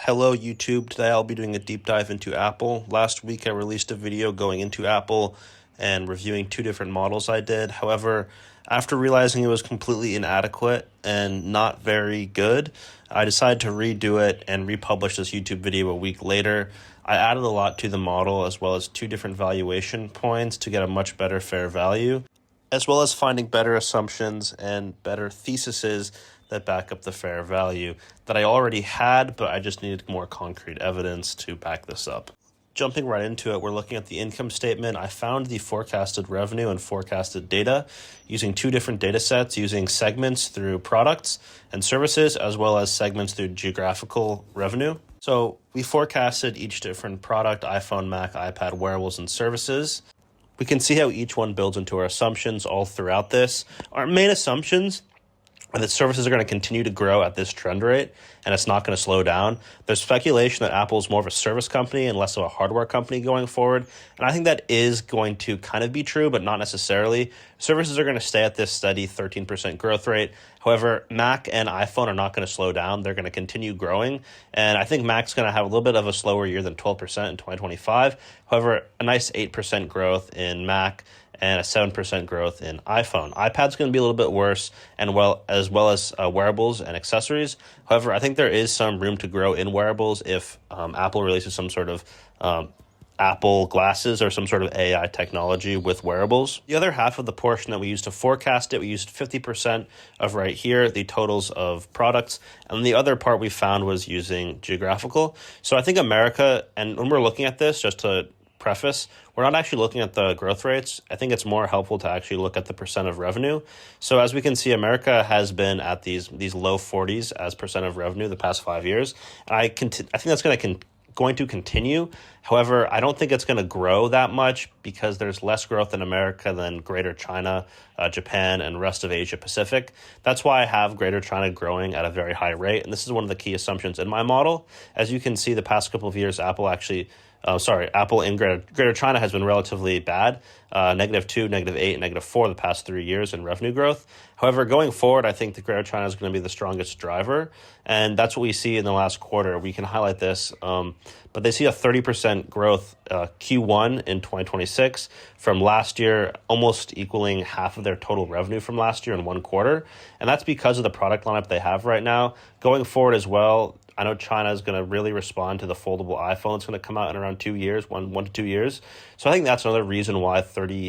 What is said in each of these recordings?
Hello YouTube, today I'll be doing a deep dive into Apple. Last week I released a video going into Apple and reviewing two different models I did. However, after realizing it was completely inadequate and not very good, I decided to redo it and republish this YouTube video a week later. I added a lot to the model as well as two different valuation points to get a much better fair value, as well as finding better assumptions and better theses that back up the fair value that I already had, but I just needed more concrete evidence to back this up. Jumping right into it, we're looking at the income statement. I found the forecasted revenue and forecasted data using two different data sets, using segments through products and services, as well as segments through geographical revenue. So we forecasted each different product: iPhone, Mac, iPad, wearables, and services. We can see how each one builds into our assumptions all throughout this. Our main assumptions are that services are going to continue to grow at this trend rate, and it's not going to slow down. There's speculation that Apple is more of a service company and less of a hardware company going forward, and I think that is going to kind of be true, but not necessarily. Services are going to stay at this steady 13% growth rate. However, Mac and iPhone are not going to slow down. They're going to continue growing, and I think Mac's going to have a little bit of a slower year than 12% in 2025. However, a nice 8% growth in Mac and a 7% growth in iPhone. iPad's going to be a little bit worse, and as well as wearables and accessories. However, I think there is some room to grow in wearables if Apple releases some sort of Apple glasses or some sort of AI technology with wearables. The other half of the portion that we used to forecast it, we used 50% of right here, the totals of products, and the other part we found was using geographical. So I think America, and when we're looking at this, just to preface, we're not actually looking at the growth rates. I think it's more helpful to actually look at the percent of revenue. So as we can see, America has been at these low 40s as percent of revenue the past 5 years. And I think that's going to continue. However, I don't think it's going to grow that much because there's less growth in America than Greater China, Japan, and rest of Asia Pacific. That's why I have Greater China growing at a very high rate. And this is one of the key assumptions in my model. As you can see, the past couple of years, Apple in Greater China has been relatively bad, -2, -8, -4 the past 3 years in revenue growth. However, going forward, I think the Greater China is going to be the strongest driver, and that's what we see in the last quarter. We can highlight this, but they see a 30% growth Q1 in 2026 from last year, almost equaling half of their total revenue from last year in one quarter, and that's because of the product lineup they have right now. Going forward as well, I know China is going to really respond to the foldable iPhone. It's going to come out in around 2 years, one to 2 years. So I think that's another reason why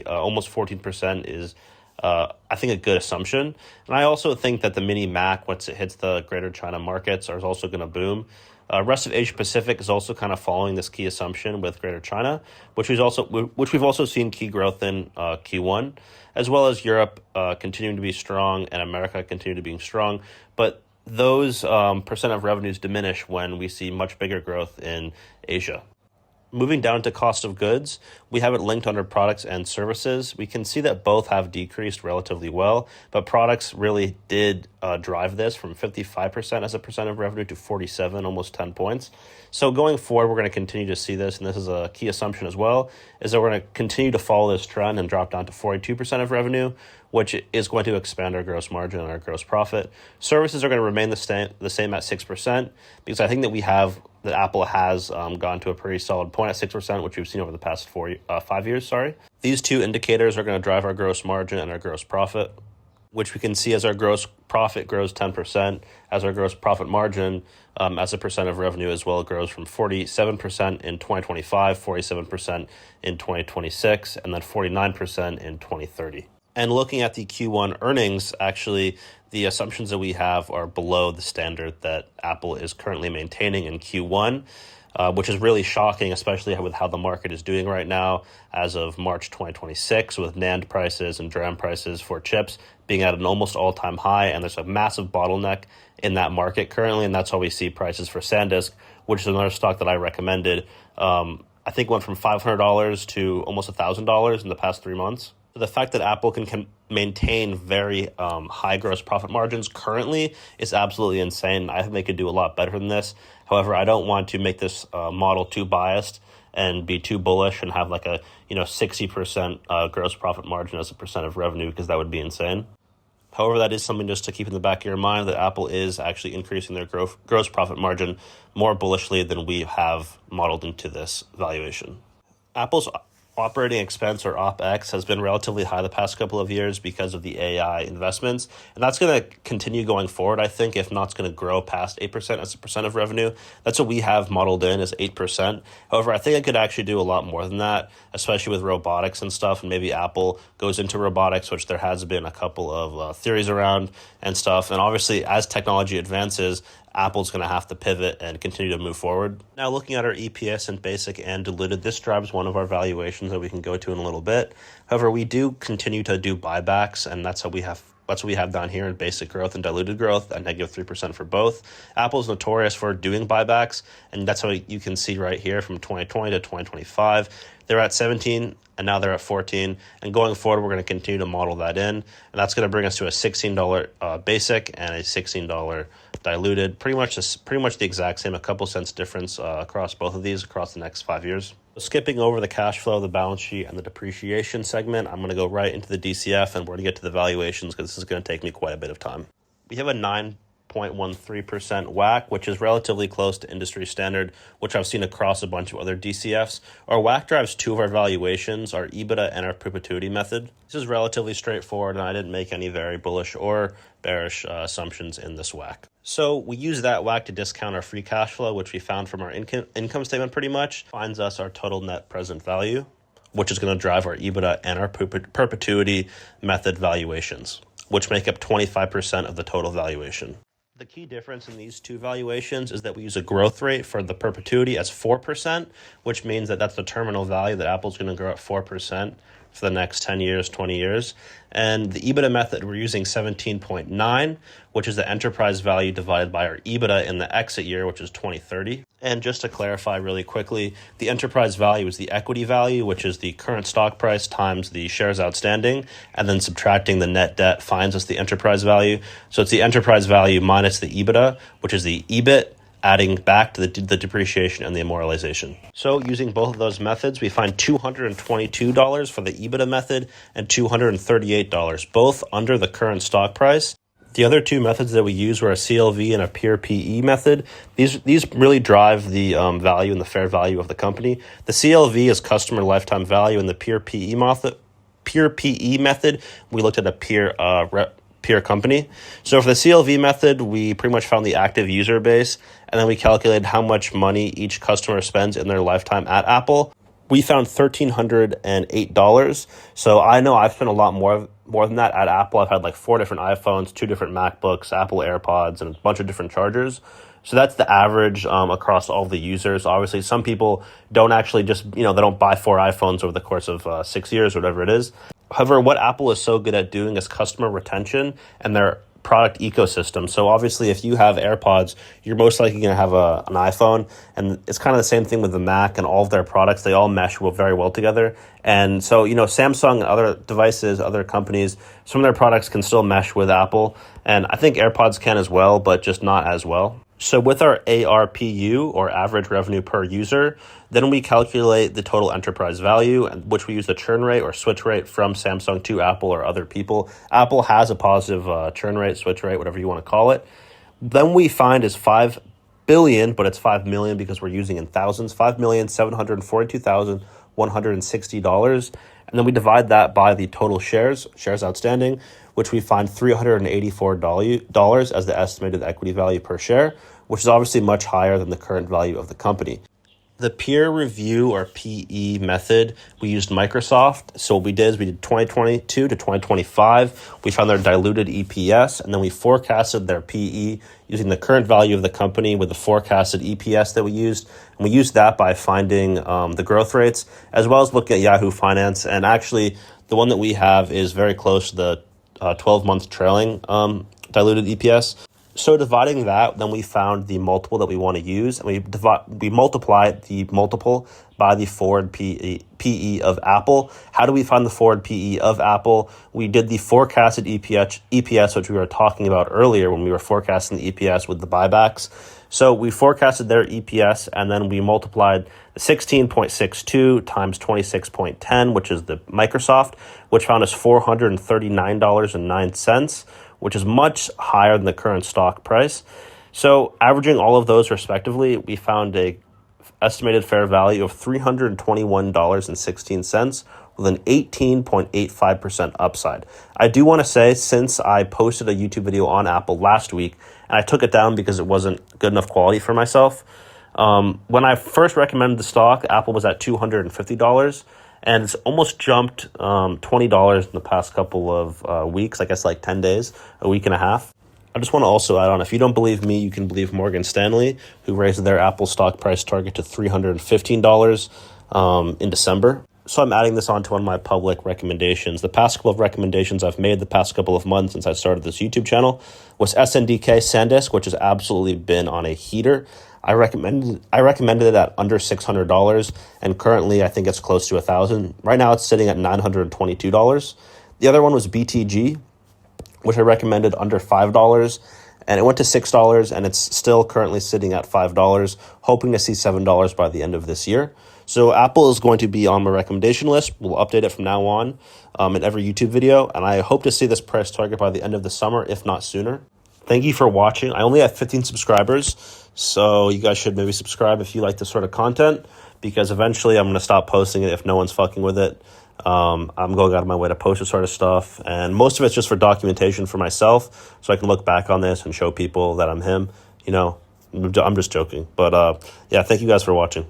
almost 14% is, I think, a good assumption. And I also think that the mini Mac, once it hits the Greater China markets, are also going to boom. Rest of Asia Pacific is also kind of following this key assumption with Greater China, which we've also seen key growth in Q1, as well as Europe continuing to be strong and America continue to be strong. But those percent of revenues diminish when we see much bigger growth in Asia. Moving down to cost of goods, we have it linked under products and services. We can see that both have decreased relatively well, but products really did drive this from 55% as a percent of revenue to 47, almost 10 points. So going forward, we're going to continue to see this, and this is a key assumption as well, is that we're going to continue to follow this trend and drop down to 42% of revenue, which is going to expand our gross margin and our gross profit. Services are going to remain the same at 6%, because I think that Apple has gone to a pretty solid point at 6%, which we've seen over the past 5 years. These two indicators are going to drive our gross margin and our gross profit, which we can see as our gross profit grows 10%, as our gross profit margin as a percent of revenue as well grows from 47% in 2025, 47% in 2026, and then 49% in 2030. And looking at the Q1 earnings, actually, the assumptions that we have are below the standard that Apple is currently maintaining in Q1, which is really shocking, especially with how the market is doing right now as of March 2026, with NAND prices and DRAM prices for chips being at an almost all-time high, and there's a massive bottleneck in that market currently, and that's how we see prices for SanDisk, which is another stock that I recommended. I think went from $500 to almost $1,000 in the past 3 months. The fact that Apple can maintain very high gross profit margins currently is absolutely insane. I think they could do a lot better than this. However, I don't want to make this model too biased and be too bullish and have like a 60% gross profit margin as a percent of revenue, because that would be insane. However, that is something just to keep in the back of your mind, that Apple is actually increasing their gross profit margin more bullishly than we have modeled into this valuation. Apple's operating expense, or OPEX, has been relatively high the past couple of years because of the AI investments, and that's going to continue going forward, I think, if not, it's going to grow past 8% as a percent of revenue. That's what we have modeled in, as 8%. However, I think it could actually do a lot more than that, especially with robotics and stuff, and maybe Apple goes into robotics, which there has been a couple of theories around and stuff, and obviously as technology advances, Apple's going to have to pivot and continue to move forward. Now, looking at our EPS in basic and diluted, this drives one of our valuations that we can go to in a little bit. However, we do continue to do buybacks, and that's what we have down here in basic growth and diluted growth at negative 3% for both. Apple's notorious for doing buybacks, and that's how you can see right here from 2020 to 2025. They're at 17, and now they're at 14. And going forward, we're going to continue to model that in, and that's going to bring us to a $16 basic and a $16 diluted. Pretty much the exact same, a couple cents difference across both of these across the next 5 years. Skipping over the cash flow, the balance sheet, and the depreciation segment, I'm going to go right into the DCF, and we're going to get to the valuations because this is going to take me quite a bit of time. We have a 9.13% WACC, which is relatively close to industry standard, which I've seen across a bunch of other DCFs. Our WACC drives two of our valuations, our EBITDA and our perpetuity method. This is relatively straightforward, and I didn't make any very bullish or bearish assumptions in this WACC. So we use that WACC to discount our free cash flow, which we found from our income statement pretty much, finds us our total net present value, which is going to drive our EBITDA and our perpetuity method valuations, which make up 25% of the total valuation. The key difference in these two valuations is that we use a growth rate for the perpetuity as 4%, which means that that's the terminal value, that Apple's going to grow at 4% for the next 10 years, 20 years. And the EBITDA method, we're using 17.9, which is the enterprise value divided by our EBITDA in the exit year, which is 2030. And just to clarify really quickly, the enterprise value is the equity value, which is the current stock price times the shares outstanding, and then subtracting the net debt finds us the enterprise value. So it's the enterprise value minus the EBITDA, which is the EBIT, adding back to the depreciation and the amortization. So using both of those methods, we find $222 for the EBITDA method and $238, both under the current stock price. The other two methods that we use were a CLV and a pure PE method. These really drive the value and the fair value of the company. The CLV is customer lifetime value, and the pure PE method, we looked at a peer company. So for the CLV method, we pretty much found the active user base, and then we calculated how much money each customer spends in their lifetime at Apple. We found $1,308. So I know I've spent a lot more than that at Apple. I've had like 4 different iPhones, 2 different MacBooks, Apple AirPods, and a bunch of different chargers. So that's the average across all the users. Obviously, some people don't actually they don't buy 4 iPhones over the course of 6 years or whatever it is. However, what Apple is so good at doing is customer retention and their product ecosystem. So obviously, if you have AirPods, you're most likely going to have an iPhone, and it's kind of the same thing with the Mac and all of their products. They all mesh very well together. And so, Samsung and other devices, other companies, some of their products can still mesh with Apple, and I think AirPods can as well, but just not as well. So with our ARPU, or average revenue per user, then we calculate the total enterprise value, which we use the churn rate or switch rate from Samsung to Apple or other people. Apple has a positive churn rate, switch rate, whatever you want to call it. Then we find is 5 billion, but it's 5 million because we're using in thousands, $5,742,160. And then we divide that by the total shares outstanding, which we find $384 as the estimated equity value per share, which is obviously much higher than the current value of the company. The peer review, or PE method, we used Microsoft. So what we did is we did 2022 to 2025. We found their diluted EPS, and then we forecasted their PE using the current value of the company with the forecasted EPS that we used. And we used that by finding the growth rates, as well as looking at Yahoo Finance. And actually, the one that we have is very close to the 12-month trailing diluted EPS. So dividing that, then we found the multiple that we want to use, and we multiply the multiple by the forward PE of Apple. How do we find the forward PE of Apple? We did the forecasted EPS, which we were talking about earlier when we were forecasting the EPS with the buybacks. So we forecasted their EPS, and then we multiplied 16.62 times 26.10, which is the Microsoft, which found us $439.09, which is much higher than the current stock price. So averaging all of those respectively, we found a estimated fair value of $321.16 with an 18.85% upside. I do want to say, since I posted a YouTube video on Apple last week and I took it down because it wasn't good enough quality for myself, when I first recommended the stock, Apple was at $250, and it's almost jumped $20 in the past couple of weeks, I guess like 10 days, a week and a half. I just want to also add on, if you don't believe me, you can believe Morgan Stanley, who raised their Apple stock price target to $315 in December. So I'm adding this on to one of my public recommendations. The past couple of recommendations I've made the past couple of months since I started this YouTube channel was SNDK SanDisk, which has absolutely been on a heater. I recommended it at under $600, and currently I think it's close to $1,000. Right now it's sitting at $922. The other one was BTG, which I recommended under $5, and it went to $6, and it's still currently sitting at $5, hoping to see $7 by the end of this year. So Apple is going to be on my recommendation list. We'll update it from now on in every YouTube video, and I hope to see this price target by the end of the summer, if not sooner. Thank you for watching. I only have 15 subscribers, so you guys should maybe subscribe if you like this sort of content, because eventually I'm going to stop posting it if no one's fucking with it. I'm going out of my way to post this sort of stuff, and most of it's just for documentation for myself, so I can look back on this and show people that I'm him. You know, I'm just joking. But yeah, thank you guys for watching.